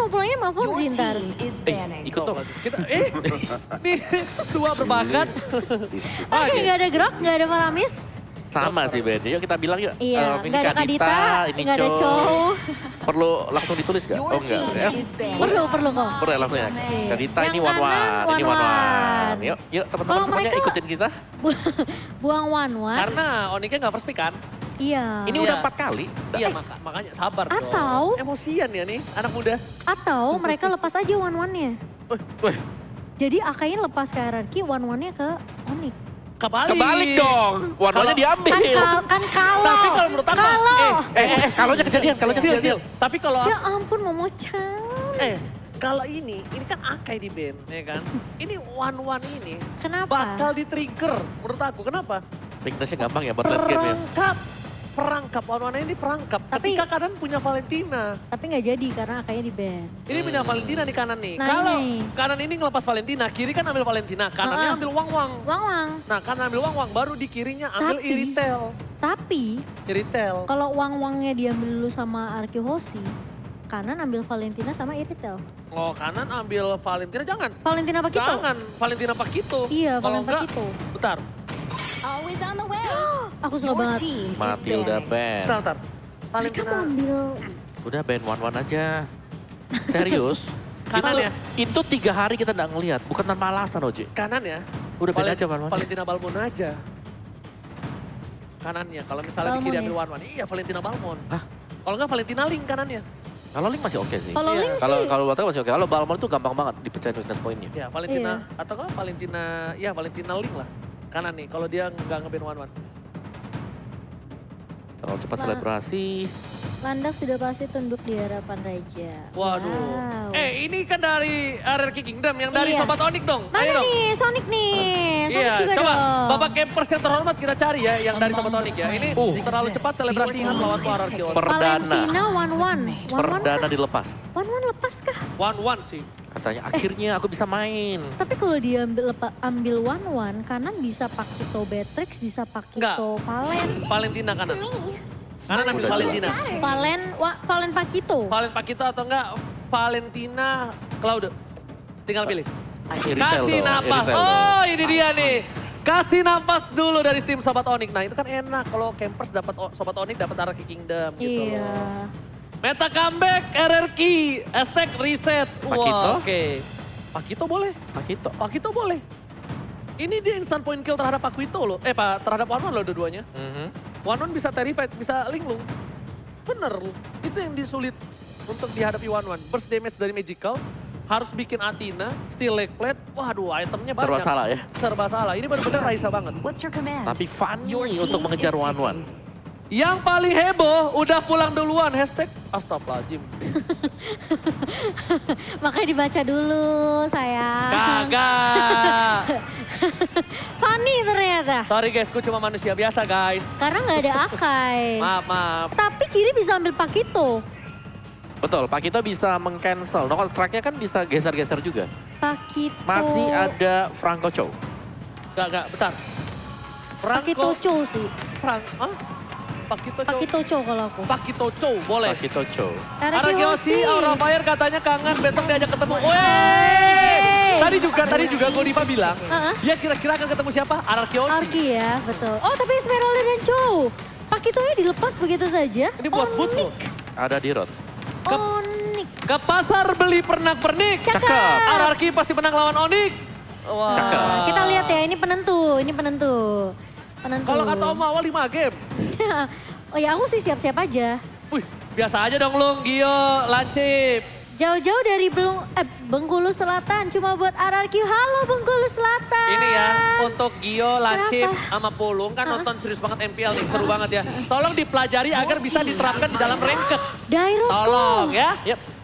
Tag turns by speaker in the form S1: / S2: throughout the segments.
S1: mau pulangnya sama Fonzi ntar.
S2: Ikut dong. Kita, nih dua berbakat.
S1: Oke, gak ada Grok, gak ada Falamis.
S3: Sama sih Ben, yuk kita bilang yuk.
S1: Iya,
S3: Ini
S1: gak ada Kadita,
S3: ini
S1: gak ada Chow.
S3: Perlu langsung ditulis gak? Oh enggak. Ya.
S1: Perlu kok.
S3: Perlu ya langsung ya. Kadita
S1: Yang
S3: ini Wan Wan,
S1: kanan,
S3: ini Wan Wan.
S1: Wan-Wan.
S3: Yuk, yuk teman-teman
S1: Kalau
S3: semuanya
S1: mereka-
S3: ikutin kita.
S1: Buang Wan-Wan.
S2: Karena Oniknya gak first pick kan?
S1: Iya.
S3: Ini
S2: Iya.
S3: udah 4 kali.
S2: Iya makanya sabar dong.
S1: Atau-
S2: Emosian ya nih anak muda.
S1: Atau mereka lepas aja Wan-Wannya.
S3: Wih,
S1: Jadi Akainya lepas ke RRQ, Wan-Wannya ke Onik.
S3: kebalik dong. Wan Wannya diambil.
S1: Kan kalau.
S2: Tapi kalau menurut aku,
S3: Kalaunya kejadian,
S2: Tapi kalau
S1: Ya ampun Momo-chan.
S2: kalau ini kan Akai di band, ya kan? Ini Wan ini
S1: Kenapa?
S2: bakal di-trigger menurut aku. Kenapa?
S3: Weaknessnya gampang ya buat late game ya.
S2: Perangkap Wan ini perangkap.
S1: Tapi-
S2: Ketika kanan punya Valentina.
S1: Tapi nggak jadi karena Akainya di ban.
S2: Ini punya Valentina di kanan nih.
S1: Nah,
S2: Kalau
S1: ini.
S2: kanan ini ngelepas Valentina, kiri kan ambil Valentina, kanannya ambil Wang.
S1: Wang-Wang.
S2: Nah, kanan ambil Wang, baru di kirinya ambil
S1: Tapi-
S2: Iritel.
S1: Tapi kalau Wang-Wangnya diambil dulu sama Arki Hoshi, kanan ambil Valentina sama Iritel.
S2: Oh, kanan ambil Valentina, jangan.
S1: Valentina Pakito?
S2: Jangan, Valentina Pakito.
S1: Iya,
S2: Kalau
S1: Valentina
S2: enggak,
S1: Pakito.
S2: bentar,
S4: Always on the way.
S1: Aku suka banget.
S3: Mati udah Ben.
S2: bentar.
S1: Mereka
S2: Valentina.
S1: mau ambil
S3: Udah Ben Wan aja. Serius?
S2: Kanan
S3: itu,
S2: ya?
S3: itu 3 hari kita nggak ngelihat, bukan tanpa alasan Oji.
S2: Kanan ya.
S3: Udah Ben aja Wan.
S2: Valentina Balmon aja. Kanannya, kalau misalnya di
S1: Balmon
S2: kiri
S1: ya?
S2: ambil Wan. Iya, Valentina Balmon.
S3: Hah?
S2: Kalau enggak Valentina Link kanannya.
S3: Kalau Link masih oke sih.
S1: Kalau
S2: Iya.
S1: Link
S3: Kalau
S1: sih,
S3: kalau Batak masih oke. Kalau Balmon tuh gampang banget dipecahin weakness point-nya.
S2: Ya, Valentina atau kan Valentina, ya Valentina Link lah. Kanan nih, kalau dia nggak nge-ban Wan.
S3: Kalau cepat
S1: Nah.
S3: selebrasi.
S1: Landak sudah pasti tunduk di harapan Raja.
S2: Waduh.
S1: Wow.
S2: Ini kan dari RRQ Kingdom, yang dari
S1: Iya.
S2: Sobat Onik dong.
S1: Mana
S2: Ayo dong.
S1: nih? Sonic nih. Sonic
S2: Iya,
S1: juga
S2: coba
S1: dong.
S2: Bapak campers yang terhormat kita cari ya, yang dari Sobat Onik ya. Ini terlalu cepat selebrasi melawan RRQ.
S1: Valentina Wan-Wan.
S3: Perdana dilepas.
S1: Wan-Wan lepas kah?
S2: One sih.
S3: Katanya akhirnya aku bisa main.
S1: Tapi kalau dia ambil Wan-Wan, kanan bisa Pakito Beatrix, bisa Pakito Valen.
S2: Valentina kanan. Kanan ambil
S3: Udah
S2: Valentina.
S1: Valen Pakito.
S2: Valen Pakito atau enggak Valentina Claude. Tinggal pilih.
S3: Iritel
S2: Kasih
S3: dong,
S2: napas.
S3: Iritel dong.
S2: Oh, ini dia nih. Kasih napas dulu dari tim Sobat Onik. Nah, itu kan enak kalau campers dapat Sobat Onik dapat RRQ Kingdom gitu
S1: Iya.
S2: loh. Meta comeback RRQ, hashtag reset.
S3: Pakito?
S2: Wah, oke. Pakito boleh. Pakito boleh. Ini dia instant point kill terhadap Pakito loh. Terhadap Wan loh dua-duanya. Wan bisa terrified, bisa linglung. Bener loh. Itu yang disulit untuk dihadapi Wan. Burst damage dari Magical. Harus bikin Athena, steal leg plate. Waduh, itemnya banyak.
S3: Serba salah ya.
S2: Serba salah. Ini bener-bener Raisa banget.
S4: What's your command?
S3: Tapi funny untuk mengejar Wan.
S2: Yang paling heboh udah pulang duluan. Hashtag Astagfirullahaladzim.
S1: Makanya dibaca dulu sayang.
S2: Kagak.
S1: Funny ternyata.
S2: Sorry guys, ku cuma manusia biasa guys.
S1: Karena nggak ada Akai.
S2: Maaf.
S1: Tapi kiri bisa ambil Pakito.
S3: Betul, Pakito bisa meng-cancel. No, tracknya kan bisa geser-geser juga.
S1: Pakito.
S3: Masih ada Franco Chow.
S2: Gak, bentar.
S1: Pakito Chow sih.
S2: Pakito Chow.
S1: Pakito Chow kalau aku.
S2: Pakito Chow, boleh.
S3: Pakito Chow.
S2: RRQ Hoshi, Aura Fire katanya kangen besok diajak ketemu. Tadi juga Godiva bilang, dia kira-kira akan ketemu siapa? RRQ Hoshi.
S1: Arki ya, betul. Oh tapi Esmeralda dan Chow. Pakitonya dilepas begitu saja.
S2: Ini buat boots loh.
S3: Ada di road.
S1: Onik.
S2: Ke pasar beli pernak-pernik.
S3: Cakep.
S2: RRQ pasti menang lawan Onik. Wah.
S3: Cakep.
S1: Kita lihat ya, ini penentu.
S2: Kalau kata Om awal 5 game.
S1: Oh ya aku sih siap-siap aja.
S2: Wih, biasa aja dong Lung, Gio, Lancip.
S1: Jauh-jauh dari Bengkulu Selatan cuma buat RRQ. Halo Bengkulu Selatan.
S2: Ini ya, untuk Gio, Lancip,
S1: Kenapa?
S2: sama Pulung kan nonton serius banget MPL nih, seru banget ya. Tolong dipelajari agar bisa diterapkan di dalam ranked.
S1: Dairoko.
S2: Tolong ya.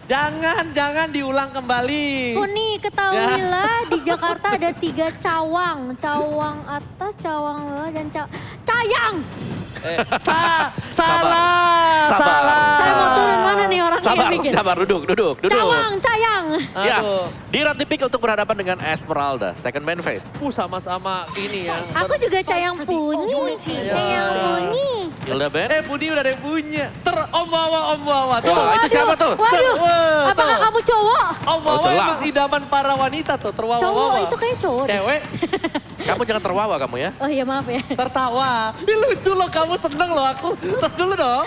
S2: Jangan diulang kembali.
S1: Puni ketahuilah di Jakarta ada 3 cawang. Cawang atas, cawang bawah, dan cayang.
S2: Salah.
S1: Saya mau turun mana nih orangnya yang bikin?
S3: Sabar, duduk.
S1: Cawang, cayang.
S3: Ya,
S2: Aduh.
S3: di round pick untuk berhadapan dengan Esmeralda, second man face.
S2: Sama-sama ini ya.
S1: Aku juga cayang Puni. Cayang Puni.
S3: Hilda Ben.
S2: Budi udah ada yang punya. Om Wawa. Tuh.
S3: Wah, itu siapa tuh?
S1: Waduh,
S2: Wah,
S1: apakah
S2: tuh.
S1: kamu cowok.
S2: Oh, Wawa
S3: jelas.
S2: emang idaman para wanita tuh,
S1: Cowok
S2: terwawa-wawa.
S1: itu kayak cowok. deh.
S2: Cewek
S3: Kamu jangan terwawa kamu ya.
S1: Oh iya maaf ya.
S2: tertawa. Ih lucu loh, kamu seneng loh aku. Tes dulu dong.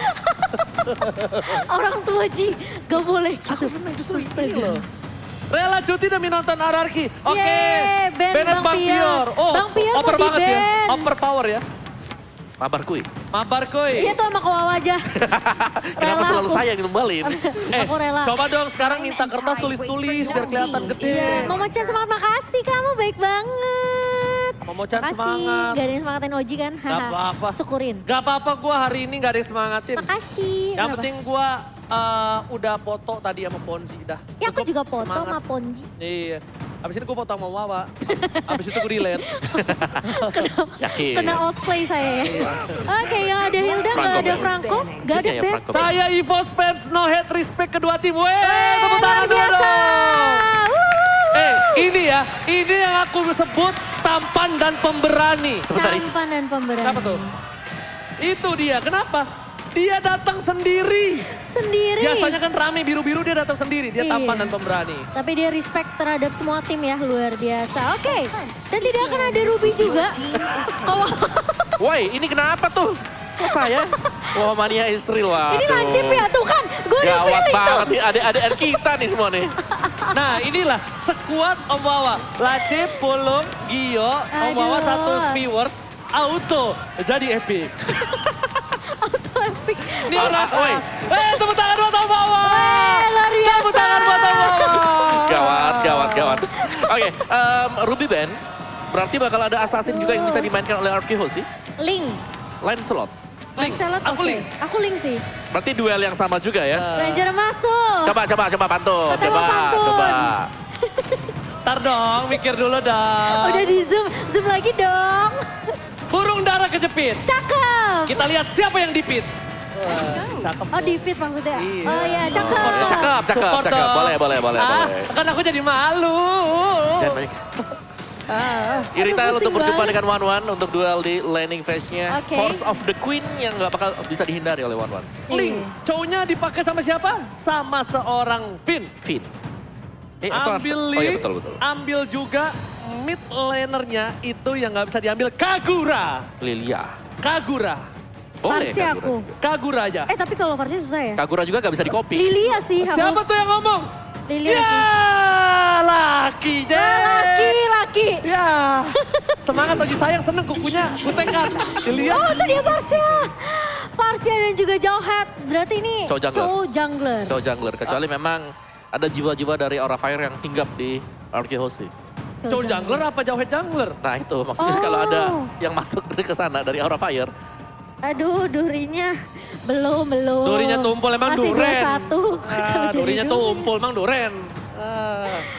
S1: Orang tua Ji, gak boleh gitu.
S2: Aku seneng justru ini
S1: Astaga.
S2: loh. Rela cuti demi nonton Ararki. Oke.
S1: Yeay, band
S2: Band
S1: Bang Pior.
S2: Oh,
S1: Bang Pior
S2: over
S1: mau di
S2: banget ya.
S1: band.
S2: Overpower ya.
S3: Mabar kuy.
S2: Mabar kuy.
S1: Iya tuh sama Kawawa aja.
S3: Kenapa selalu
S1: aku.
S3: saya yang nimbalin?
S1: Aku rela.
S2: Coba dong sekarang minta kertas tulis-tulis biar kelihatan gede.
S1: Iya, Mama Chan semangat, makasih kamu baik banget.
S2: Mama Chan
S1: Makasih,
S2: semangat.
S1: gak ada yang semangatin Oji kan?
S2: Gak apa-apa.
S1: Syukurin.
S2: Gak apa-apa, gue hari ini gak ada yang semangatin.
S1: Makasih.
S2: Yang
S1: Kenapa?
S2: penting gue udah foto tadi sama Ponzi. Dah.
S1: Ya aku
S2: Cukup
S1: juga foto
S2: semangat.
S1: sama Ponji.
S2: Iya. Abis ini gue foto sama Wawa. Abis itu gue delete.
S3: Yakin.
S1: Kena outplay saya ya. Oke, gak ada Hilda, gak
S3: Franco
S1: ada
S3: band.
S1: Franco, gak ada
S3: Iya,
S1: Ben.
S3: Franco.
S2: Saya Evo Spams, no head respect kedua tim. Weh, tepuk tangan
S1: Luar
S2: dulu
S1: biasa.
S2: dong.
S1: Wuh.
S2: Ini ya, ini yang aku sebut tampan dan pemberani.
S3: Sebentar,
S1: Tampan dan pemberani.
S2: Kenapa tuh? Itu dia, kenapa? Dia datang sendiri.
S1: Sendiri.
S2: Biasanya kan rame biru-biru, dia datang sendiri. Dia tampan
S1: Iya.
S2: dan pemberani.
S1: Tapi dia respect terhadap semua tim ya, luar biasa. Oke, dan tidak akan ada Ruby juga. Oh,
S3: Woi, ini kenapa tuh? Kok saya? Wah, mania istri loh.
S1: ini lancip ya, tuh kan. Gue udah
S3: Gawat
S1: feeling
S3: banget
S1: tuh.
S3: nih, adik-adik kita nih semua nih.
S2: Nah inilah sekuat Om Wawa. Lace, Pulung, Gio, Om Wawa
S1: Aduh.
S2: 1 viewers. Auto jadi epic.
S1: Auto epic.
S2: Ini
S3: Ah,
S2: orang.
S3: woi.
S2: Tepuk tangan buat Om Wawa.
S1: Luar biasa.
S2: Tepuk tangan buat Om Wawa.
S3: Gawat. Oke, Ruby Band berarti bakal ada assassin juga yang bisa dimainkan oleh RQ sih.
S1: Link.
S3: Lancelot.
S2: Link.
S1: Lancelot,
S2: Aku
S1: oke.
S2: link.
S1: Aku link sih.
S3: Berarti duel yang sama juga ya.
S1: Ranger Mas tuh.
S3: Coba pantun.
S1: Katanya mau pantun.
S2: Ntar dong, mikir dulu dong.
S1: Udah di zoom lagi dong.
S2: Burung dara kejepit.
S1: Cakep.
S2: Kita lihat siapa yang dipit. Cakep.
S1: Oh di fit maksudnya.
S2: Iya.
S1: Oh iya, cakep.
S3: Cakep.
S2: Support dong.
S3: Boleh.
S2: Kan aku jadi malu.
S3: Jangan banyak. Irita
S1: Aduh,
S3: untuk
S1: pusing
S3: berjumpa
S1: banget.
S3: dengan Wan Wan untuk duel di laning phase-nya.
S1: Oke.
S3: Force of the Queen yang nggak bakal bisa dihindari oleh Wan Wan.
S2: Link,
S1: Iya.
S2: cowoknya dipakai sama siapa? Sama seorang Finn.
S3: Finn.
S2: Ambil
S3: oh
S2: Lee,
S3: iya betul.
S2: ambil juga mid lanernya itu yang nggak bisa diambil Kagura.
S3: Lilia.
S2: Kagura.
S3: Boleh
S1: Farsi
S3: Kagura
S1: aku.
S3: juga.
S2: Kagura aja.
S1: Tapi kalau Farsi susah ya.
S3: Kagura juga nggak bisa di-copy.
S1: Lilia sih.
S2: Siapa tuh yang ngomong?
S1: Lilia
S2: Ya,
S1: sih.
S2: laki
S1: Laki.
S2: Ya, semangat Oji sayang seneng kukunya, kutekan. Dilihat.
S1: Oh itu dia Farsia. Farsia dan juga Jauhead. Berarti ini
S3: Chow jungler.
S1: Chow jungler.
S3: Chow jungler. Kecuali memang ada jiwa-jiwa dari Aura Fire yang hinggap di RQ sih.
S2: Cow jungler apa Jauhead jungler?
S3: Nah itu maksudnya
S1: Oh.
S3: kalau ada yang masuk ke sana dari Aura Fire.
S1: Aduh durinya belum.
S2: Durinya tumpul emang
S1: masih
S2: duren.
S1: 21. Kalau jadi
S2: Durinya
S1: dulu.
S2: tumpul emang duren.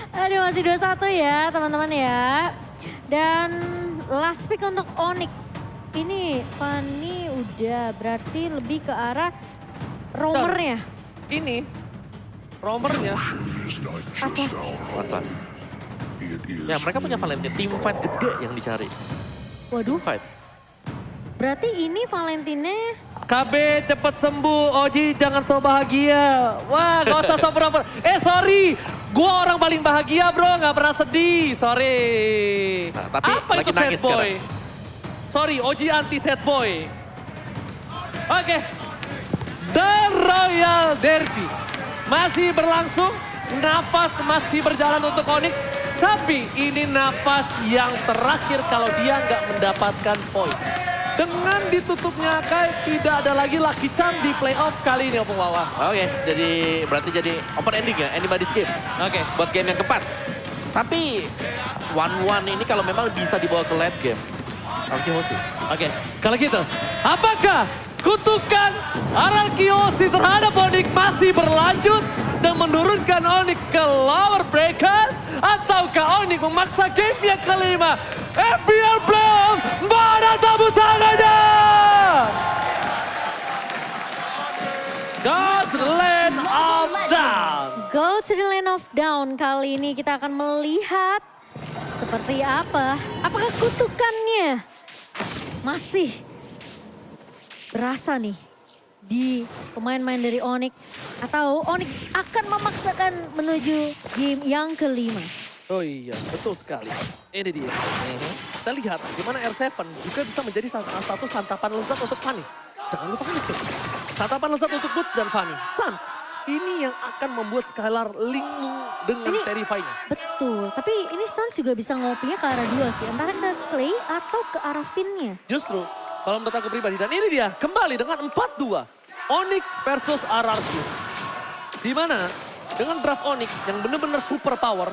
S1: Aduh masih 21 ya teman-teman ya. Dan last pick untuk Onyx. Ini Fanny udah berarti lebih ke arah roamernya.
S2: Ini roamernya.
S1: Apa?
S3: Atlas. Ya mereka punya Valentine. Team fight gede yang dicari.
S1: Waduh,
S3: Team fight.
S1: berarti ini Valentine
S2: KB cepet sembuh, Oji jangan so bahagia. Wah gak usah so pura-pura. Sorry, gue orang paling bahagia bro, gak pernah sedih, sorry.
S3: Nah, tapi
S2: apa
S3: lagi
S2: itu sad
S3: nangis
S2: boy?
S3: sekarang.
S2: Sorry, Oji anti sad boy. Oke, The Royal Derby masih berlangsung, nafas masih berjalan untuk Onyx. Tapi ini nafas yang terakhir kalau dia nggak mendapatkan poin. Dengan ditutupnya kayak tidak ada lagi Lucky Charm di playoff kali ini Opung Wawa.
S3: Oke, berarti jadi open ending ya, anybody's game.
S2: Oke.
S3: Buat game yang keempat. Tapi 1-1 ini kalau memang bisa dibawa ke late game. RQ sih.
S2: Oke, kalau gitu, apakah kutukan Ararkiosi terhadap Onyx masih berlanjut dan menurunkan Onyx ke lower bracket? Ataukah Onyx memaksa game yang kelima? FPL Playoff, mana tepuk tangannya? Go to the land of down.
S1: go to the land of down. Kali ini kita akan melihat seperti apa. Apakah kutukannya masih berasa nih di pemain-pemain dari Onyx atau Onyx akan memaksakan menuju game yang kelima.
S2: Oh iya, betul sekali. Ini dia. Kita lihat gimana R7 juga bisa menjadi salah satu santapan lezat untuk Fanny. Jangan lupa itu. Santapan lezat untuk Boots dan Fanny. Sans, ini yang akan membuat Skylar linglung dengan Terrify-nya.
S1: Betul, tapi ini Sans juga bisa ngopinya ke arah dua sih. Antara ke Clay atau ke arah Finn-nya.
S2: Justru, kalau menurut aku pribadi. Dan ini dia, kembali dengan 4-2. Onyx versus RRQ. Di mana dengan draft Onyx yang benar-benar super power.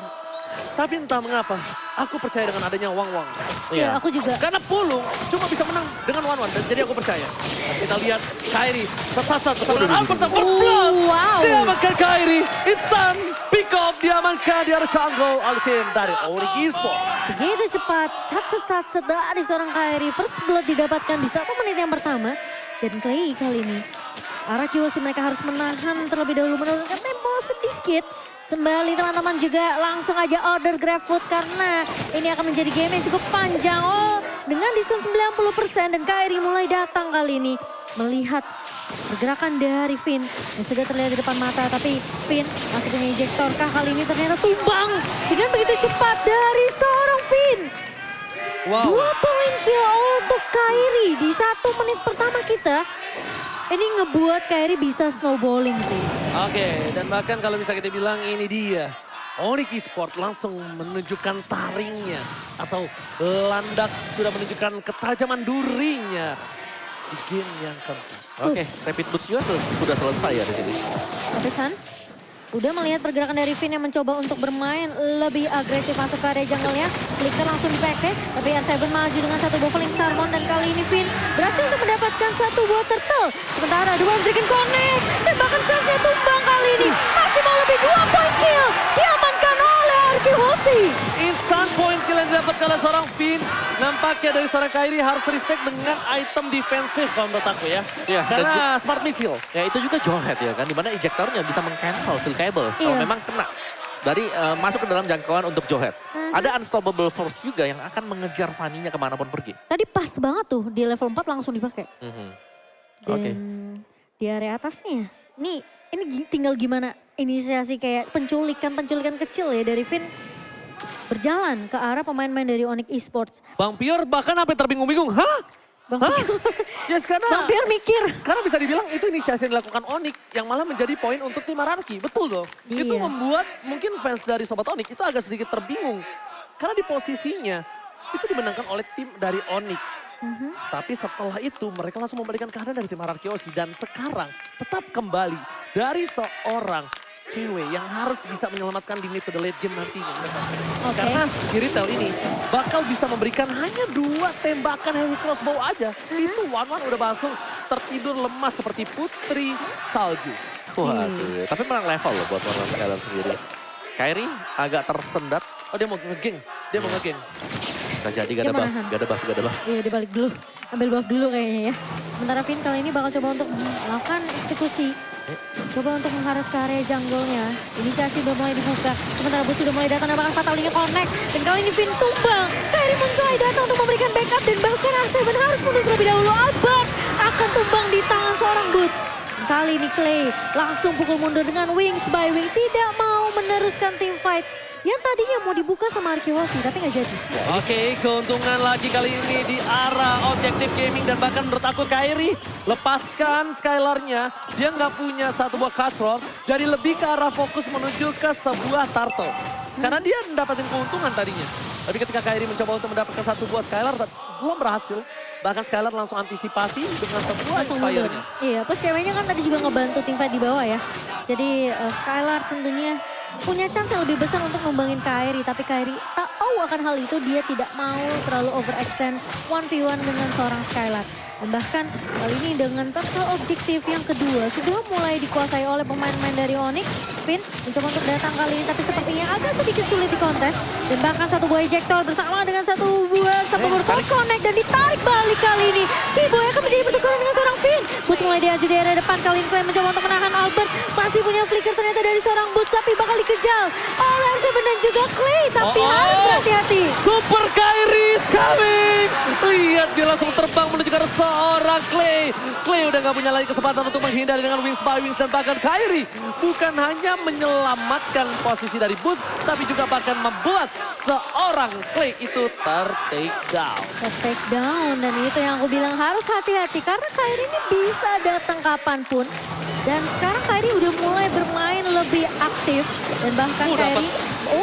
S2: Tapi entah mengapa, aku percaya dengan adanya Wang-Wang.
S1: Iya, aku juga.
S2: Karena Pulung cuma bisa menang dengan One-One. Dan jadi aku percaya. Dan kita lihat Kairi tersasar bersama dengan Albert dan Blood.
S1: Wow.
S2: Diamankan Kairi. Insan pick up diamankan di arah jungle. Ultim dari Onyx Esports.
S1: Begitu cepat, satset dari seorang Kairi. First blood didapatkan di 1 menit yang pertama. Dan Clay kali ini, arah Kiyoshi mereka harus menahan terlebih dahulu, menurunkan tempo sedikit. Kembali teman-teman juga langsung aja order GrabFood karena ini akan menjadi game yang cukup panjang. Oh, dengan diskon 90% dan Kairi mulai datang kali ini. Melihat pergerakan dari Finn yang sudah terlihat di depan mata. Tapi Finn masih punya ejector kah kali ini ternyata tumbang dengan begitu cepat dari seorang Finn.
S2: Wow.
S1: 2 poin kill untuk Kairi di 1 menit pertama kita. Ini ngebuat Kairi bisa snowballing sih.
S2: Oke, dan bahkan kalau bisa kita bilang ini dia. Onyx Esports langsung menunjukkan taringnya. Atau landak sudah menunjukkan ketajaman durinya. Di game yang keempat.
S3: Oke, Rapid Boots juga sudah selesai ya di sini.
S1: Tapi Sans udah melihat pergerakan dari Finn yang mencoba untuk bermain lebih agresif masuk ke area jungle-nya. Flicker langsung dipakai, tapi R7 maju dengan 1 buah Fling Starmon dan kali ini Finn berhasil untuk mendapatkan 1 buah turtle. Sementara 2 Dragon Connect dan bahkan Sans-nya tumbang kali ini. Masih mau lebih 2 point kill diamankan oleh Arkihoshi.
S2: Instant point kill yang didapat oleh seorang Finn. Nampaknya dari seorang Kairi harus respect dengan item defensif kalau menurut aku ya.
S3: Iya,
S2: Karena smart missile.
S3: Ya itu juga Jawhead ya kan, dimana ejectornya bisa meng-cancel steel cable. Kalau
S1: Iya.
S3: memang kena dari masuk ke dalam jangkauan untuk Jawhead. Ada unstoppable force juga yang akan mengejar Fanny-nya kemanapun pergi.
S1: Tadi pas banget tuh di level 4 langsung dipakai. Dan
S3: Oke.
S1: di area atasnya, ini tinggal gimana inisiasi kayak penculikan kecil ya dari Finn berjalan ke arah pemain-pemain dari Onyx Esports.
S2: Bang Pior bahkan sampai terbingung-bingung. Hah?
S1: Bang
S2: Hah?
S1: Pior,
S2: Yes, karena
S1: Bang Pior mikir.
S2: Karena bisa dibilang itu inisiasi yang dilakukan Onyx yang malah menjadi poin untuk tim Ararki. Betul dong.
S1: Iya.
S2: Itu membuat mungkin fans dari Sobat Onyx itu agak sedikit terbingung. Karena di posisinya itu dimenangkan oleh tim dari Onyx. Tapi setelah itu mereka langsung membalikan keadaan dari tim Ararki Oshi. Dan sekarang tetap kembali dari seorang cewek yang harus bisa menyelamatkan di mid to the late game nantinya.
S1: Oke.
S2: Karena di retail ini bakal bisa memberikan hanya 2 tembakan heavy crossbow aja. Itu One-One udah langsung tertidur lemas seperti putri salju.
S3: Waduh, tapi menang level loh buat orang Skylar sendiri. Kairi agak tersendat.
S2: Oh dia mau ngegeng, dia mau ngegeng.
S3: Bisa jadi
S1: Dia
S3: gak ada buff,
S1: menahan.
S3: gak ada buff, gak ada buff.
S1: Iya, dia balik dulu. Ambil buff dulu kayaknya ya. Sementara Finn kali ini bakal coba untuk melakukan eksekusi. Coba untuk mengharus ke area jungle-nya. Inisiasi udah mulai dibuka. Sementara Boots sudah mulai datang dan bahkan Fatal-nya connect. Dan kali ini Finn tumbang. Kairi pun mulai datang untuk memberikan backup. Dan bahkan R7 harus mundur terlebih dahulu. Albert akan tumbang di tangan seorang Boots. Kali ini Clay langsung pukul mundur dengan Wings by Wings. Tidak mau meneruskan team fight. Yang tadinya mau dibuka sama Arkihoshi tapi nggak jadi.
S2: Oke, keuntungan lagi kali ini di arah Objective Gaming dan bahkan menurut aku Kairi lepaskan Skylar-nya. Dia nggak punya 1 buah cutthroat, jadi lebih ke arah fokus menuju ke sebuah turtle. Karena dia mendapatkan keuntungan tadinya. Tapi ketika Kairi mencoba untuk mendapatkan 1 buah Skylar, belum berhasil. Bahkan Skylar langsung antisipasi dengan sebuah
S1: Langsung mundur.
S2: fire-nya.
S1: Iya, plus ceweknya kan tadi juga ngebantu tim fight di bawah ya. Jadi Skylar tentunya punya chance yang lebih besar untuk membangin Kairi. Tapi Kairi tahu akan hal itu, dia tidak mau terlalu overextend 1v1 dengan seorang Skylar. Dan bahkan kali ini dengan total objektif yang kedua sudah mulai dikuasai oleh pemain-pemain dari Onyx. Finn mencoba untuk datang kali ini, tapi sepertinya agak sedikit sulit di kontes. Dan bahkan satu buah ejector bersama dengan satu buah subpower force connect dan ditarik balik kali ini. Kiboy akan menjadi pertukaran dengan seorang Finn. Boots mulai diaju di area depan, kali ini Clay mencoba untuk menahan Albert. Masih punya flicker ternyata dari seorang Boots, tapi bakal dikejar oleh R7 dan juga Clay. Tapi harus berhati-hati.
S2: Super Kairi is coming. Lihat dia langsung terbang menuju ke arah seorang Clay. Clay udah gak punya lagi kesempatan untuk menghindari dengan Wings by Wings. Dan bahkan Kairi bukan hanya menyelamatkan posisi dari Boots, tapi juga bahkan membuat seorang Clay itu take down.
S1: Take down, dan itu yang aku bilang harus hati-hati. Karena Kairi ini bisa datang kapanpun. Dan sekarang Kairi udah mulai bermain lebih aktif. Dan bahkan Kairi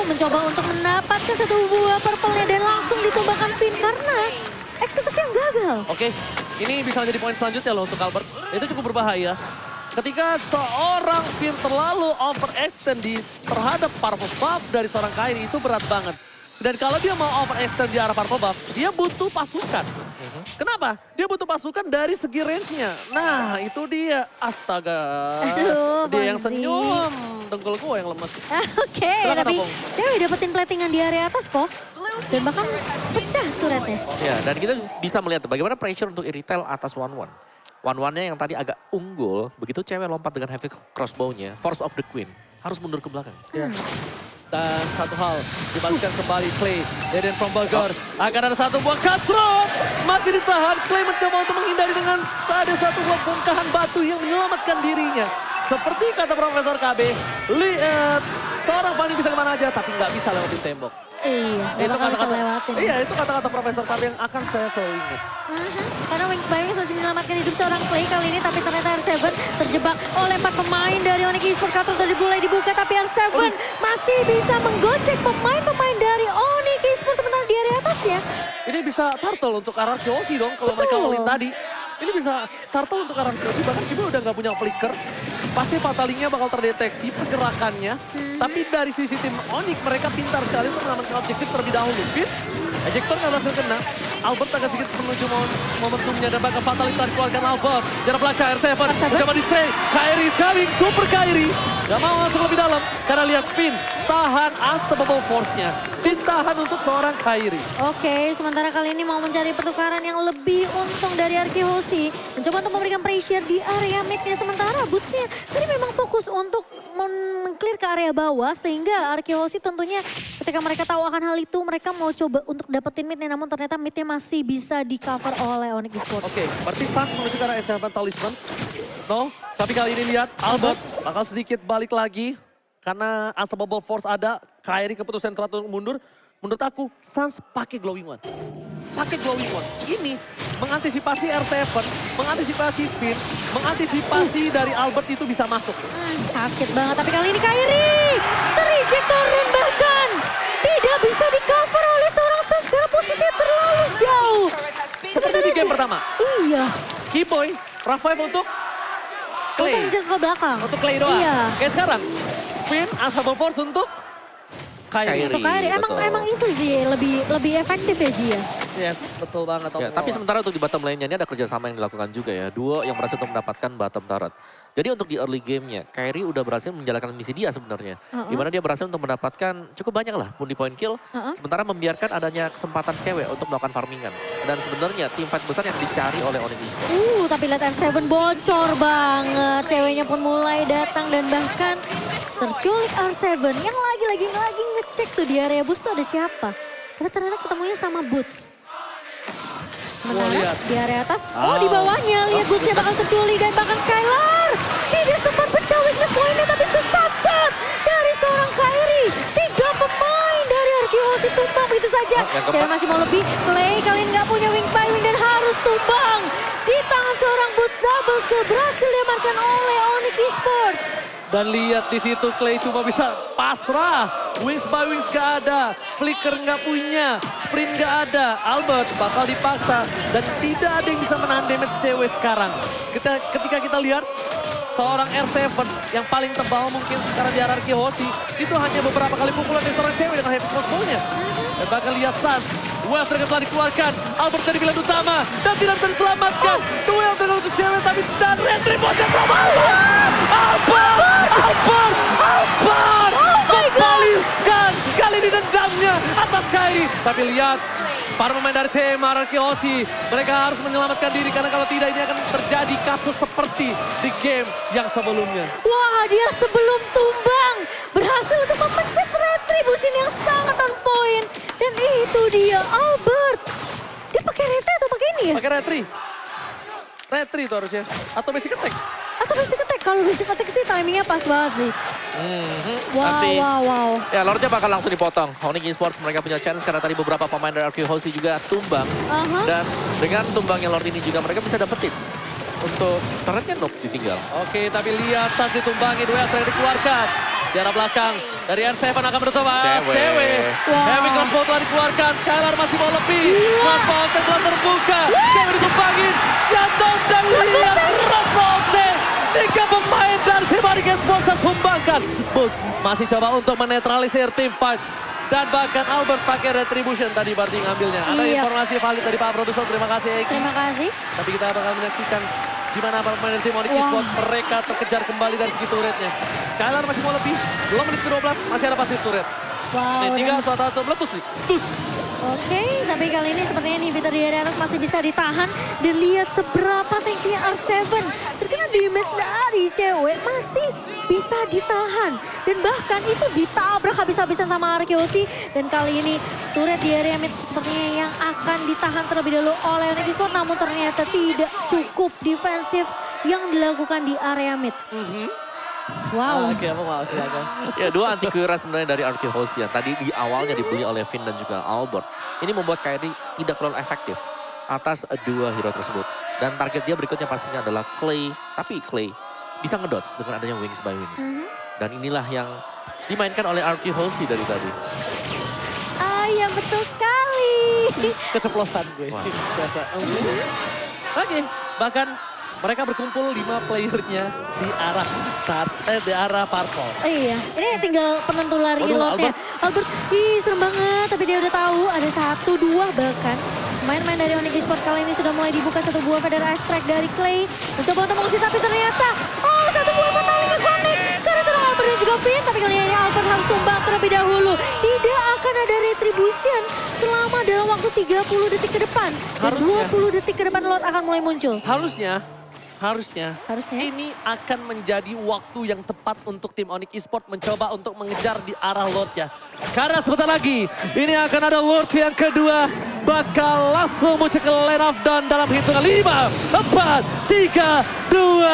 S1: mencoba untuk mendapatkan satu buah purple-nya dan langsung ditumbangkan Finn karena eksekusi yang gagal.
S2: Oke, ini bisa menjadi poin selanjutnya loh untuk Albert. Itu cukup berbahaya. Ketika seorang Finn terlalu overextend terhadap purple buff dari seorang Kairi itu berat banget. Dan kalau dia mau overextend di arah purple buff, dia butuh pasukan. Kenapa? Dia butuh pasukan dari segi range-nya. Nah, itu dia. Astaga.
S1: Aduh,
S2: dia yang
S1: Fonzie.
S2: senyum. Dengkul gue yang lemes.
S1: Oke,
S2: Silakan,
S1: tapi
S2: Opung.
S1: cewek dapetin platingan di area atas kok. Dan bahkan pecah turretnya.
S3: Ya, dan kita bisa melihat bagaimana pressure untuk Irithel atas 1-1. 1-1-nya yang tadi agak unggul, begitu cewek lompat dengan heavy crossbow-nya, Force of the Queen, harus mundur ke belakang.
S2: Ya. Dan satu hal, dibalikkan kembali Clay. Deden from Bogor. Akan ada satu buah cutthroat. Masih ditahan. Clay mencoba untuk menghindari dengan ada satu buah bongkahan batu yang menyelamatkan dirinya. Seperti kata Profesor KB, lihat seorang Fanny bisa kemana aja, tapi nggak bisa lewatin tembok.
S1: Iya, gak bakal bisa lewatin.
S2: Iya, itu kata-kata Profesor KB yang akan saya selalu ingat.
S1: Karena Wings by Wings masih menyelamatkan hidup seorang Clay kali ini, tapi ternyata R7 terjebak oleh 4 pemain dari Onyx Esports. Kartu tadi mulai dibuka, tapi R7 masih bisa menggocek pemain-pemain dari Onyx Esports sementara di area atasnya.
S2: Ini bisa turtle untuk arah Kyoshi dong kalau mereka
S1: Betul.
S2: all-in tadi. Ini bisa turtle untuk arah Kyoshi, bahkan Kibo udah nggak punya flicker. Pasti fatalingnya bakal terdeteksi pergerakannya. Tapi dari sisi tim Onyx mereka pintar sekali untuk mengamankan objektif terlebih dahulu. Fit, ejector nggak berhasil kena. Albert agak sedikit menuju momentumnya dan bahkan fatalitas dikeluarkan Albert. Jarak belakang R7, coba di-stay. Kairi is coming, Super Kairi. Gak mau masuk lebih dalam karena lihat Finn tahan unstoppable force-nya. Ditahan untuk seorang Kairi.
S1: Oke, sementara kali ini mau mencari pertukaran yang lebih untung dari Arkehoshi. Mencoba untuk memberikan pressure di area mid-nya. Sementara Boots-nya tadi memang fokus untuk meng-clear ke area bawah. Sehingga Arkehoshi tentunya ketika mereka tahu akan hal itu, mereka mau coba untuk dapetin mid-nya. Namun ternyata mid-nya masih bisa di-cover oleh Onyx Esports.
S2: Oke, berarti Stars menuju ke arah Enchantment Talisman. No, tapi kali ini lihat Albert bakal sedikit balik lagi. Karena Unstoppable Force ada, Kairi keputusan teratur mundur. Menurut aku, Suns pakai Glowing One. Pakai Glowing One. Ini mengantisipasi R7, mengantisipasi Finn, mengantisipasi dari Albert itu bisa masuk.
S1: Sakit banget, tapi kali ini Kairi terejector dan bahkan tidak bisa di-cover oleh seorang Suns karena posisinya terlalu jauh.
S2: Seperti di game pertama.
S1: Iya.
S2: Keyboy, Rafael untuk
S1: Untuk
S2: Clay.
S1: injek ke belakang.
S2: Untuk Clay doang.
S1: Iya.
S2: Kayak sekarang, Finn, Unstoppable Force untuk Kairi.
S1: Untuk Kairi,
S3: betul.
S1: emang itu sih lebih efektif ya Ji ya.
S2: Yes, betul banget.
S3: Ya, tapi sementara untuk di bottom lane-nya ini ada kerjasama yang dilakukan juga ya. Duo yang berhasil untuk mendapatkan bottom turret. Jadi untuk di early game-nya, Kairi udah berhasil menjalankan misi dia sebenarnya. Di mana dia berhasil untuk mendapatkan cukup banyak lah pun di point kill. Sementara membiarkan adanya kesempatan cewek untuk melakukan farmingan. Dan sebenarnya tim fight besar yang dicari oleh Onyx Esports.
S1: Tapi lihat R7 bocor banget. Ceweknya pun mulai datang dan bahkan terculik R7 yang lagi ngecek tuh di area boost tuh ada siapa. Karena ternyata ketemunya sama Boots. Sementara
S2: lihat.
S1: di area atas, di bawahnya lihat Bootsnya bakal terculik dan bahkan Skylar tidak sempat pecah weakness point-nya tapi sesat dari seorang Kairi. 3 pemain dari Arkehoshi tumbang begitu saja.
S3: yang keempat.
S1: Cewek masih mau lebih, Clay kali ini nggak punya wings by wing dan harus tumbang. Di tangan seorang Boots double kill berhasil diamankan oleh Onyx Esports.
S2: Dan lihat di situ Clay cuma bisa pasrah. Wings by Wings gak ada. Flicker gak punya. Sprint gak ada. Albert bakal dipaksa. Dan tidak ada yang bisa menahan damage cewek sekarang. Ketika kita lihat seorang R7 yang paling tebal mungkin sekarang di hierarki Hoshi. Itu hanya beberapa kali pukulan dari seorang cewek dengan heavy crossbow-nya. Dan bahkan lihat Sans, Wave Dragon telah dikeluarkan. Albert dari pilihan utama dan tidak bisa diselamatkan. Duel dengan untuk cewek tapi dan retribution from Albert! Albert! Membalaskan kali ini dendamnya atas Kairi. Tapi lihat, para pemain dari tim hierarki Hoshi, mereka harus menyelamatkan diri karena kalau tidak ini akan terjadi kasus seperti di game yang sebelumnya.
S1: Wah, dia sebelum tumbang berhasil untuk memencet retribution yang sangat on point. Dan itu dia Albert. Dia pakai retri atau pakai ini ya?
S2: Pakai retri itu harusnya. Atau basic attack.
S1: Atau basic attack? Kalau basic attack sih timingnya pas banget sih.
S3: Nanti,
S1: Wow.
S3: ya Lordnya bakal langsung dipotong. Onyx Esports mereka punya chance karena tadi beberapa pemain dari RQ Hoshi juga tumbang. Dan dengan tumbangnya Lord ini juga mereka bisa dapetin untuk turretnya Noob ditinggal.
S2: Oke, tapi lihat Sans ditumbangi, duel terakhir dikeluarkan. Di arah belakang, dari R7 akan mencoba. Cewek. Heavy crossbow telah dikeluarkan, Skylar masih mau lebih. Crossbow telah terbuka, cewek ditumbangin. Jatuh dan lihat crossbow. 3 pemain dari tim Onyx Esports tertumbangkan. Bus masih coba untuk menetralisir tim fight. Dan bahkan Albert pakai retribution tadi berarti ngambilnya. Ada informasi valid dari Pak Produser, terima kasih Eki.
S1: Terima kasih.
S2: Tapi kita bakal menyaksikan gimana para pemain dari tim Onyx Esports mereka terkejar kembali dari segi turretnya. Skylar masih mau lebih, 2 menit ke-12 masih ada pasti turret.
S1: Wow.
S2: Nih 3, suatu meletus nih. Tus.
S1: Oke, tapi kali ini sepertinya inhibitor di atas masih bisa ditahan. Dan lihat seberapa tanknya R7. Terkena damage dari cewek masih bisa ditahan. Dan bahkan itu ditabrak habis-habisan sama Arkeosi. Dan kali ini turret di area mid sepertinya yang akan ditahan terlebih dahulu oleh Onyx Esports. Namun ternyata tidak cukup defensif yang dilakukan di area mid. Wow.
S2: Oke, apa mau silakan.
S3: Ya, 2 anti QRS sebenarnya dari RQ Hoshi yang tadi di awalnya dibeli oleh Finn dan juga Albert. Ini membuat Kairi tidak terlalu efektif atas 2 hero tersebut. Dan target dia berikutnya pastinya adalah Clay. Tapi Clay bisa ngedodge dengan adanya Wings by Wings. Dan inilah yang dimainkan oleh RQ Hoshi dari tadi.
S1: Ah ya betul sekali.
S2: Keceplosan gue. Biasa. Oke, bahkan mereka berkumpul 5 playernya di arah di arah purple.
S1: Iya, ini tinggal penentu lari Lordnya. Albert, serem banget. Tapi dia udah tahu ada 1-2 bahkan. Main-main dari Onyx Esports kali ini sudah mulai dibuka 1 buah Feather Extract dari Clay. Mencoba untuk mengusir tapi ternyata 1 buah Fatality connect. Karena serang Albert dan juga Finn. Tapi kali ini Albert harus tumbang terlebih dahulu. Tidak akan ada retribution selama dalam waktu 30 detik ke depan. Dan 20 detik ke depan Lord akan mulai muncul.
S2: Harusnya ini akan menjadi waktu yang tepat untuk tim Onyx Esports mencoba untuk mengejar di arah Lordnya. Karena sebentar lagi ini akan ada Lord yang kedua bakal langsung muncul ke lane of down dalam hitungan 5, 4, 3, 2,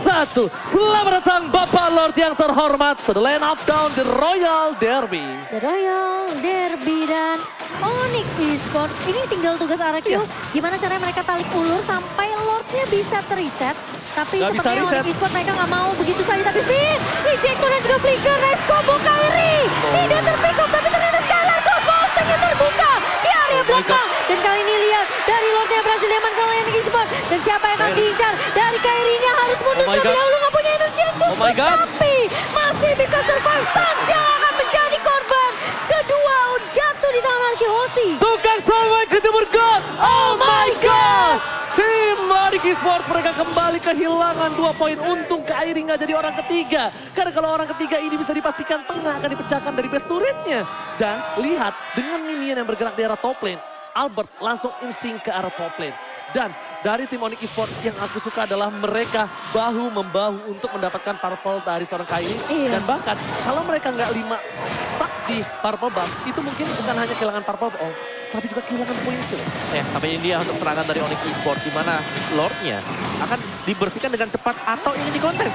S2: 1. Selamat datang Bapak Lord yang terhormat to the lane of down the Royal Derby.
S1: The Royal Derby dan Onyx Esports. Ini tinggal tugas Arakio. Gimana caranya mereka tarik ulur sampai Lordnya bisa terreset. Tapi
S2: Gak
S1: sepertinya
S2: bisa
S1: Onyx Esports mereka nggak mau begitu saja. Tapi Finn, Ejector dan juga Flicker, Race combo Kairi. Tidak terpick up tapi ternyata Skylar crossbow-nya terbuka di area belakang. Dan kali ini lihat dari Lordnya berhasil diamankan oleh Onyx Esports. Dan siapa yang akan diincar dari Kairinya harus mundur terlebih dahulu. Nggak punya energi yang cukup. Tapi masih bisa survive. Sans yang akan menjadi korban. Kedua jatuh di tangan Arki Hoshi.
S2: Tukang sampai kejemur God. Oh my God. Tim Onyx Esports mereka kembali kehilangan 2 poin. Untung Kairi nggak jadi orang ketiga. Karena kalau orang ketiga ini bisa dipastikan tengah akan dipecahkan dari base turretnya. Dan lihat dengan minion yang bergerak di arah top lane. Albert langsung insting ke arah top lane. Dan dari tim Onyx Esports yang aku suka adalah mereka bahu-membahu untuk mendapatkan purple dari seorang Kairi. Dan bahkan kalau mereka nggak 5 stuck di purple buff, itu mungkin bukan hanya kehilangan purple buff, tapi juga kehilangan poin kill.
S3: Ya, tapi ini dia untuk serangan dari Onyx Esports di mana Lordnya akan dibersihkan dengan cepat atau ingin dikontes.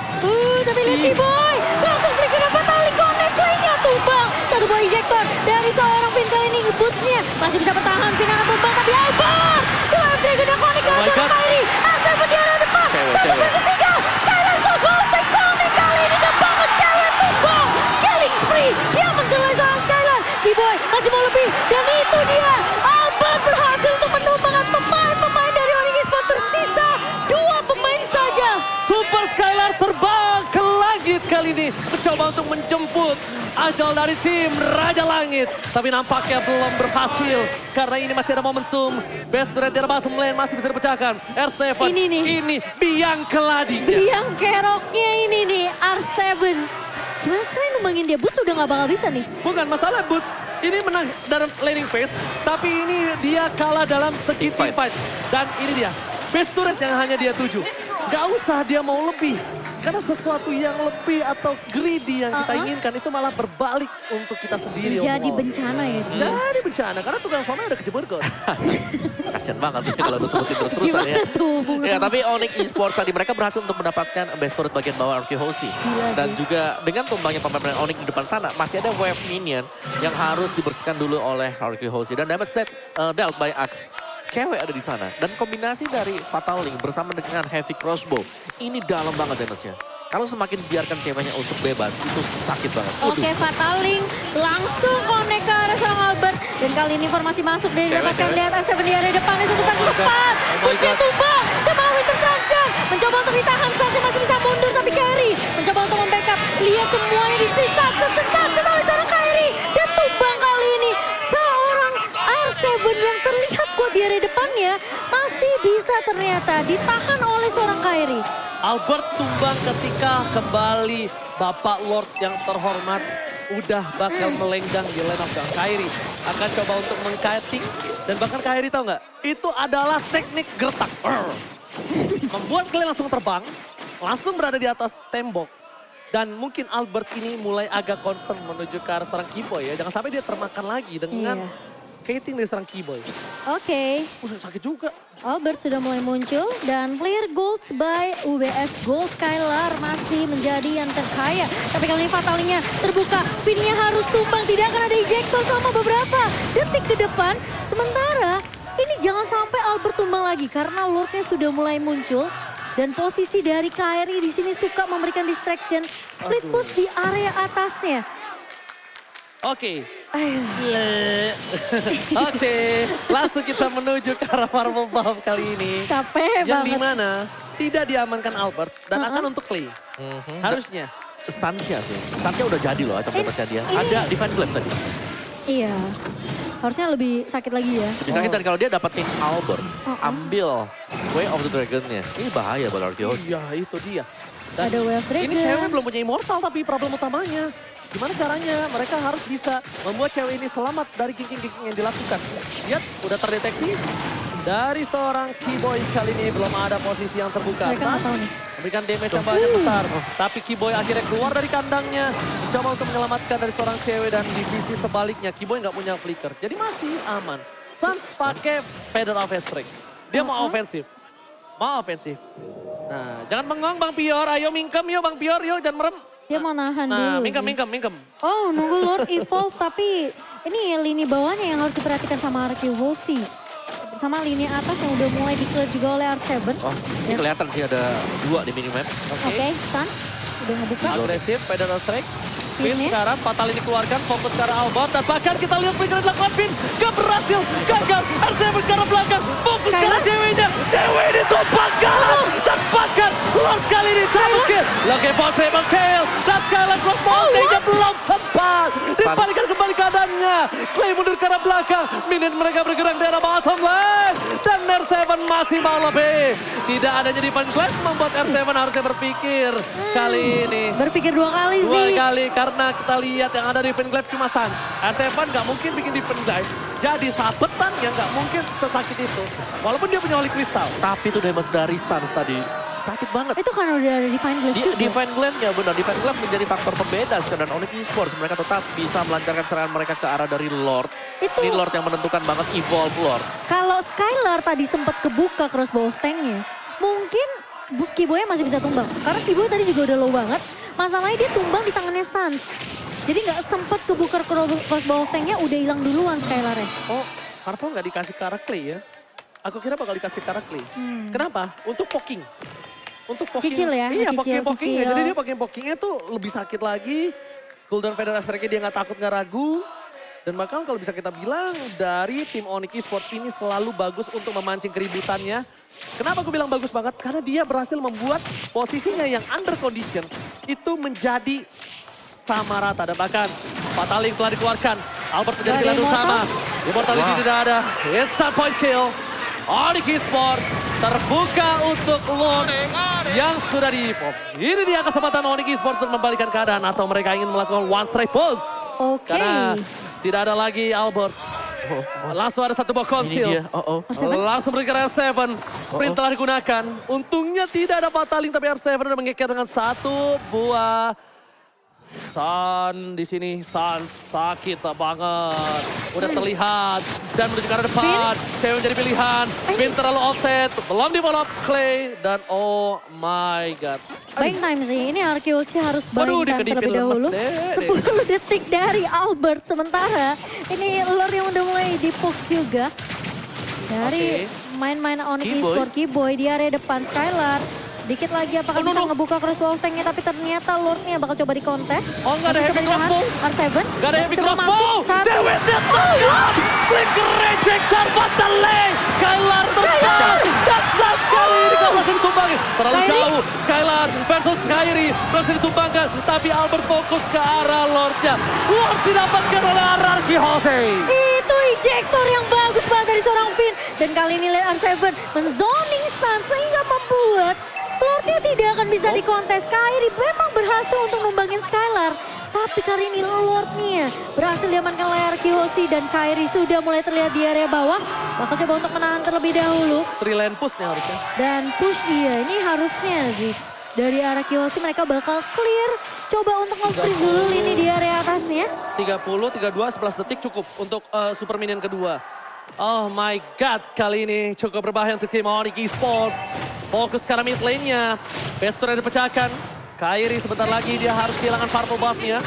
S1: Tapi lihat T-Boy, langsung flicker dapat tali connect lainnya tumbang. 1 buah ejector dari seorang Finn kali ini ngebutnya. Masih bisa bertahan, Finn akan tumbang tapi Albert. Dua Dragon dan Connect ke arah Kairi. Asal di arah depan. Satu versus 3. Skylar Global take connect kali ini dan banget cewek tumbang. Killing spree yang menjelai seorang Skylar. T-Boy masih mau lebih dan itu dia. Albert berhasil untuk menumbangkan pemain-pemain dari Onyx Esports. Tersisa 2 pemain saja.
S2: Super Skylar terbang mencoba untuk menjemput ajal dari tim Raja Langit. Tapi nampaknya belum berhasil. Karena ini masih ada momentum. Best Red dari bottom lane masih bisa dipecahkan. R7
S1: Ini nih.
S2: ini biang keladi.
S1: Yang keroknya ini nih, R7. Gimana sekarang numbangin dia? Boots udah gak bakal bisa nih.
S2: Bukan masalah Boots. Ini menang dalam laning phase, tapi ini dia kalah dalam segi team fight. Dan ini dia, best turret yang hanya dia tuju. Gak usah dia mau lebih. Karena sesuatu yang lebih atau greedy yang kita inginkan itu malah berbalik untuk kita sendiri.
S1: Jadi
S2: overall.
S1: bencana ya. Ji?
S2: Jadi bencana, karena tukang somai udah kejebur kok.
S3: Kasian banget ya kalau disebutin terus-terusan ya.
S1: Gimana tuh?
S3: Ya tapi Onyx Esports tadi mereka berhasil untuk mendapatkan best turret bagian bawah RQ Hosty.
S1: Gila
S3: Dan
S1: sih.
S3: juga dengan tumbangnya pemain Onyx di depan sana masih ada wave minion yang harus dibersihkan dulu oleh RQ Hosty. Dan damage dealt by Axe. Cewek ada di sana. Dan kombinasi dari Fatal Link bersama dengan Heavy Crossbow. Ini dalam banget damage-nya. Kalau semakin biarkan ceweknya untuk bebas, itu sakit banget.
S1: Oke, Fataling langsung connect ke arah seorang Albert. Dan kali ini informasi masuk dari
S3: Cewek,
S1: dapatkan
S3: cewek.
S1: lihat S7 di area depan. S7 kan
S2: my God.
S1: cepat.
S2: Oh my
S1: Putri
S2: God.
S1: tumbang sama Winter terancam. Mencoba untuk ditahan, Sasha masih bisa mundur. Tapi Kairi mencoba untuk membackup. Lihat semuanya disisa. Sebentar, oleh seorang Kairi. Dan tumbang kali ini. Seorang R7 yang terlihat kuat di area depannya. Masih bisa ternyata ditahan oleh seorang Kairi.
S2: Albert tumbang ketika kembali Bapak Lord yang terhormat udah bakal melenggang di lane of gang. Kairi akan coba untuk mengkiting dan bahkan Kairi tahu nggak? Itu adalah teknik gertak. Membuat kalian langsung terbang, langsung berada di atas tembok. Dan mungkin Albert ini mulai agak concern menuju ke arah seorang Keyboy ya. Jangan sampai dia termakan lagi dengan kiting dari seorang Keyboy.
S1: Oke.
S2: Sakit juga.
S1: Albert sudah mulai muncul dan player gold by UBS Gold Skylar masih menjadi yang terkaya. Tapi kali ini fatalnya terbuka, pinnya harus tumbang, tidak akan ada ejector selama beberapa detik ke depan. Sementara ini jangan sampai Albert tumbang lagi karena Lordnya sudah mulai muncul. Dan posisi dari Kairi di sini suka memberikan distraction, split push di area atasnya.
S2: Oke.
S1: Ayo.
S2: Oke, langsung kita menuju ke arah Marble Bomb kali ini.
S1: Capek
S2: Yang
S1: banget.
S2: dimana tidak diamankan Albert dan akan untuk Clay. Harusnya.
S3: Stansnya sih. Stansnya udah jadi loh item damage-nya dia.
S1: ini-
S3: Ada Divine Glaive tadi.
S1: Iya, harusnya lebih sakit lagi ya.
S3: Bisa kita kalau dia dapetin Albert, ambil Way of the Dragon-nya. Ini bahaya buat RQ Hosty.
S2: Iya, itu dia. Dan
S1: Ada Wave Dragon.
S2: ini cewek belum punya immortal tapi problem utamanya. Gimana caranya? Mereka harus bisa membuat cewek ini selamat dari kinking-kinking yang dilakukan. Lihat, udah terdeteksi. Dari seorang Keyboy kali ini belum ada posisi yang terbuka.
S1: Mereka nggak tahu nih.
S2: Memberikan damage yang banyak besar. Tapi Keyboy akhirnya keluar dari kandangnya. Mencoba untuk menyelamatkan dari seorang cewek dan di sisi sebaliknya. Keyboy nggak punya flicker. Jadi masih aman. Suns pakai Feather of Strike. Dia mau ofensif. Mau ofensif. Nah, jangan bengong Bang Pior. Ayo mingkem yuk Bang Pior. Yuk jangan merem.
S1: Dia mau nahan
S2: Nah,
S1: dulu
S2: mingkem,
S1: sih.
S2: mingkem.
S1: Oh, nunggu Lord Evolve tapi ini lini bawahnya yang harus diperhatikan sama RQ Hosty. Sama lini atas yang udah mulai di-clear juga oleh R7.
S3: Oh, ini kelihatan sih ada 2 di minimap.
S1: Oke, stun. Udah ngebuka.
S2: Agresif, Feather of Strike. Pin
S1: Ini.
S2: sekarang, Fatal ini keluarkan, fokus ke arah Albert. Dan bahkan kita lihat flicker dilakukan Pin. Gak berhasil, gagal. R7 ke arah belakang, fokus ke arah ceweknya. Cewek ini tumpahkan. Dan bahkan Lord kali ini double kill. Oke, ball triple kill. Dan Skylar cross voltage belum sempat. Dibalikan kembali keadaannya. Clay mundur ke arah belakang. Minion mereka bergerak di arah bottom lane. Dan R7 masih mau lebih. Tidak adanya Divine Glaive membuat R7 harusnya berpikir kali ini.
S1: Berpikir 2 kali
S2: Dua
S1: sih.
S2: kali karena kita lihat yang ada di Divine Glaive cuma Sans. R7 nggak mungkin bikin Divine Glaive. Jadi sabetan yang nggak mungkin sesakit itu. Walaupun dia punya Holy Crystal.
S3: Tapi itu damage dari Stans tadi. Sakit banget.
S1: Itu kan udah ada Divine Glaive juga.
S3: Divine Glaive-nya benar. Divine Glaive menjadi faktor pembeda dan Onyx Esports. Mereka tetap bisa melancarkan serangan mereka ke arah dari Lord.
S1: Itu-
S3: Ini Lord yang menentukan banget evolve Lord.
S1: Kalau Skylar tadi sempat kebuka crossbow tanknya, mungkin Keyboy masih bisa tumbang. Karena Keyboy tadi juga udah low banget. Masalahnya dia tumbang di tangannya Sans. Jadi nggak sempat kebuka crossbow tanknya, udah hilang duluan Skylarnya.
S2: Oh, Purple nggak dikasih ke arah Clay ya? Aku kira bakal dikasih ke arah Clay. Kenapa? Untuk poking. Untuk poking.
S1: Cicil ya,
S2: Iya,
S1: cicil,
S2: poking-pokingnya.
S1: cicil.
S2: Jadi dia poking-pokingnya tuh lebih sakit lagi. Golden Feather Strike dia nggak takut, nggak ragu. Dan bahkan kalau bisa kita bilang dari tim Onyx Esports ini selalu bagus untuk memancing keributannya. Kenapa aku bilang bagus banget? Karena dia berhasil membuat posisinya yang under condition itu menjadi sama rata. Dan bahkan Fataling telah dikeluarkan. Albert menjadi
S1: Dari
S2: pilihan utama.
S1: Immortal.
S2: Immortality
S3: Wah.
S2: tidak ada. Instant point kill. Onyx Esports terbuka untuk Lord yang sudah di-pop. Ini dia kesempatan Onyx Esports untuk membalikan keadaan. Atau mereka ingin melakukan one strike pose.
S1: Oke.
S2: Karena tidak ada lagi Albert. Langsung ada satu buah
S3: Ini
S2: conceal.
S3: dia. Oh.
S1: R7?
S2: Langsung berikan R7. Sprint telah digunakan. Untungnya tidak ada Fataling, tapi R7 sudah mengeker dengan satu buah. San di sini, San sakit banget. Udah terlihat dan menuju ke arah depan. Cewek menjadi pilihan. Finn terlalu offset, belum di follow up Clay dan oh my god.
S1: Buying time sih, ini Arkeos harus
S2: Waduh,
S1: buying time
S2: dikedipin
S1: terlebih
S2: lemes
S1: dahulu.
S2: deh.
S1: 10 detik dari Albert, sementara ini Lord yang udah mulai dipuk juga. Dari main-main Onyx
S3: Keyboy.
S1: Esports, Keyboy di area depan, Skylar. Dikit lagi apakah bisa ngebuka crossbow tanknya, tapi ternyata Lordnya bakal coba dikontes.
S2: Oh, nggak ada heavy crossbow.
S1: R7.
S2: Gak ada heavy
S1: Coba
S2: crossbow.
S1: masuk, satu.
S2: Cewek datang. Flicker rejector Fataling. Skylar terbang. Jaksa sekali ini kalau masih ditumbangin. Terlalu
S1: Kairi.
S2: jauh. Skylar versus Kairi. Masih ditumbangkan. Tapi Albert fokus ke arah Lordnya. Lord didapatkan oleh Ararki Jose.
S1: Itu ejector yang bagus banget dari seorang Finn. Dan kali ini lihat R7 menzoning stun sehingga membuat Lordnya tidak akan bisa dikontes. Kairi memang berhasil untuk numbangin Skylar. Tapi kali ini Lordnya berhasil diamankan oleh Arkeosi dan Kairi sudah mulai terlihat di area bawah. Bakal coba untuk menahan terlebih dahulu.
S2: Three lane push nih harusnya.
S1: Dan push ini harusnya sih. Dari Arkeosi mereka bakal clear. Coba untuk nge-freeze dulu lini di area atasnya.
S2: 30, 32, 11 detik cukup untuk super minion kedua. Oh my god, kali ini cukup berbahaya untuk tim Onyx Esports. Fokus ke arah mid lane-nya. Bestor yang dipecahkan. Kairi sebentar lagi dia harus kehilangan purple buff-nya.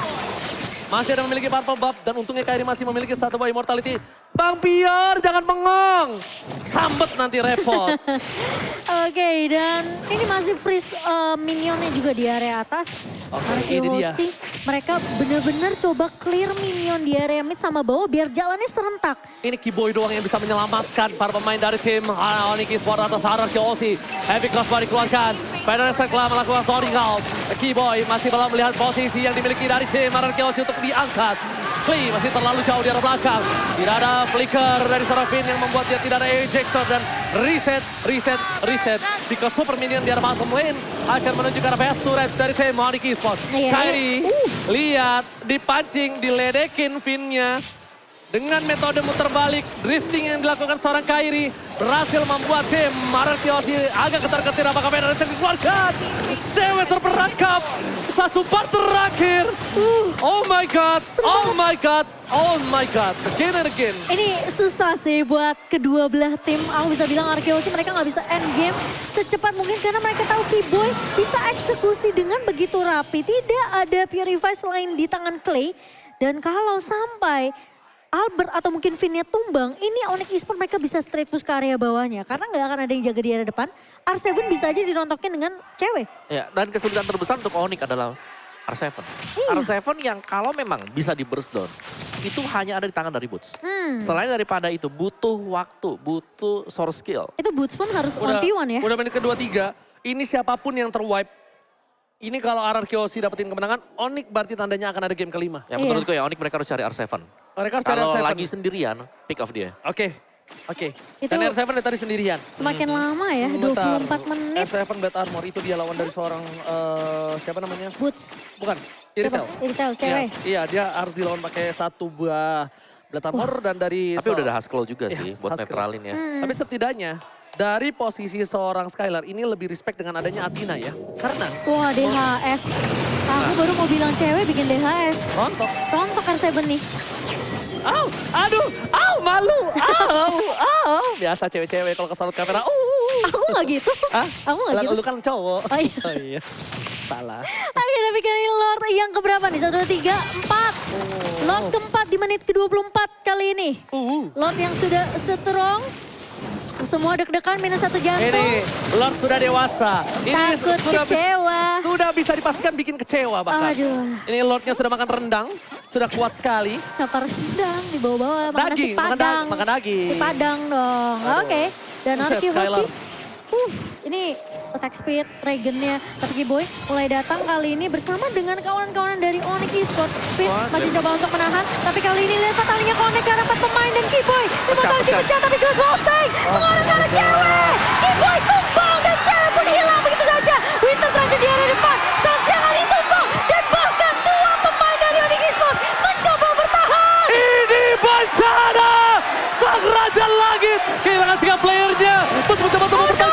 S2: Masih ada memiliki purple buff dan untungnya Kairi masih memiliki satu buah immortality. Bang Pior, jangan bengong. Sambet nanti repot.
S1: Oke, dan ini masih freeze minionnya juga di area atas.
S2: Oke, ini dia.
S1: Arkeosi, mereka benar-benar coba clear minion di area mid sama bawah biar jalannya serentak.
S2: Ini Keyboy doang yang bisa menyelamatkan para pemain dari tim Onyx Esports atas Ararkiosi. Heavy crossbar dikeluarkan. Federer telah melakukan soaring out. Keyboy masih belum melihat posisi yang dimiliki dari tim Ararkiosi untuk diangkat. Klee masih terlalu jauh di arah belakang. Tidak ada flicker dari seorang Finn yang membuat dia tidak ada ejector dan reset. Jika super minion di arah bottom lane akan menuju ke arah best turret dari tim Onyx Esports.
S1: Iya,
S2: Kairi, lihat, dipancing, diledekin Finn-nya. Dengan metode muter balik, drifting yang dilakukan seorang Kairi berhasil membuat tim Ararkiosi agak ketar-ketir. Apakah Federer yang dikeluarkan? Cewek terperangkap. Satu part terakhir. Oh my god, oh my god, oh my god. Again and again.
S1: Ini susah sih buat kedua belah tim. Aku bisa bilang Arkeosi mereka nggak bisa end game secepat mungkin karena mereka tahu Keyboy bisa eksekusi dengan begitu rapi. Tidak ada Purify selain di tangan Clay. Dan kalau sampai Albert atau mungkin Finn-nya tumbang, ini Onyx Esports mereka bisa straight push ke area bawahnya. Karena nggak akan ada yang jaga di area depan. R7 bisa aja dirontokin dengan cewek.
S3: Ya, dan kesulitan terbesar untuk Onyx adalah R7.
S1: Iya.
S3: R7 yang kalau memang bisa di burst down, itu hanya ada di tangan dari Boots. Selain daripada itu, butuh waktu, butuh source skill.
S1: Itu Boots pun harus
S2: Udah,
S1: 1v1 ya.
S2: udah menit kedua tiga. Ini siapapun yang terwipe. Ini kalau Ararkiosi dapetin kemenangan, Onyx berarti tandanya akan ada game kelima.
S3: Ya
S1: Iya.
S3: menurutku ya Onyx mereka harus cari R7.
S2: Mereka harus cari
S3: Kalau
S2: R7.
S3: lagi sendirian, pick off dia.
S2: Oke.
S1: Itu-
S2: Dan R7 dari tadi sendirian.
S1: Semakin lama ya, 24 menit.
S2: R7 Bad Armor itu dia lawan dari seorang siapa namanya?
S1: Boots.
S2: Bukan, Iritel.
S1: Iritel, cewek.
S2: Iya, dia harus dilawan pakai satu buah Bad Armor dan dari
S3: Tapi udah ada Haskell juga
S2: Iya,
S3: sih buat
S2: Haskell.
S3: netralin ya.
S2: Tapi setidaknya dari posisi seorang Skylar ini lebih respect dengan adanya Athena ya. Karena
S1: Wah, DHS. Aku baru mau bilang cewek bikin DHS.
S2: rontok.
S1: Rontok R7 nih.
S2: Aduh, malu. Biasa cewek-cewek kalau kesalut kamera.
S1: Aku nggak gitu.
S2: Hah?
S1: Aku nggak
S2: Lah,
S1: gitu.
S2: lu kan cowok.
S1: Oh iya.
S2: Oh iya. Salah.
S1: Oke, tapi kali ini Lord yang keberapa nih? 1, 2, 3, 4. Lord keempat di menit ke-24 kali ini. Lord yang sudah strong. Semua deg-degan minus 1 jantung.
S2: Ini Lord sudah dewasa. Ini
S1: Takut kecewa.
S2: Sudah bisa dipastikan bikin kecewa bahkan.
S1: Aduh.
S2: Ini Lordnya sudah makan rendang. Sudah kuat sekali.
S1: Kenapa rendang di bawah-bawah? Makan nasi
S2: Daging,
S1: padang.
S2: makan daging.
S1: Nasi padang dong.
S2: Aduh.
S1: Oke. Dan
S2: Buset,
S1: Arki
S2: Skylar.
S1: Hosti. Ini attack speed, Regennya. Tapi Kiboy mulai datang kali ini bersama dengan kawan-kawan dari Onyx Esports. Fit masih coba untuk menahan, tapi kali ini lihat fatalinya connect ke arah 4 pemain dan Kiboy. Sementara dipecah tapi Glass Wolfsang mengarah ke arah cewek. Kiboy tumbang dan cewek pun hilang begitu saja. Winter terancam di area depan, Satya kali tumbang dan bahkan 2 pemain dari Onyx Esports mencoba bertahan.
S2: Ini bencana! Sang Raja Langit kehilangan 3 playernya. Terus mencoba untuk mempertahankan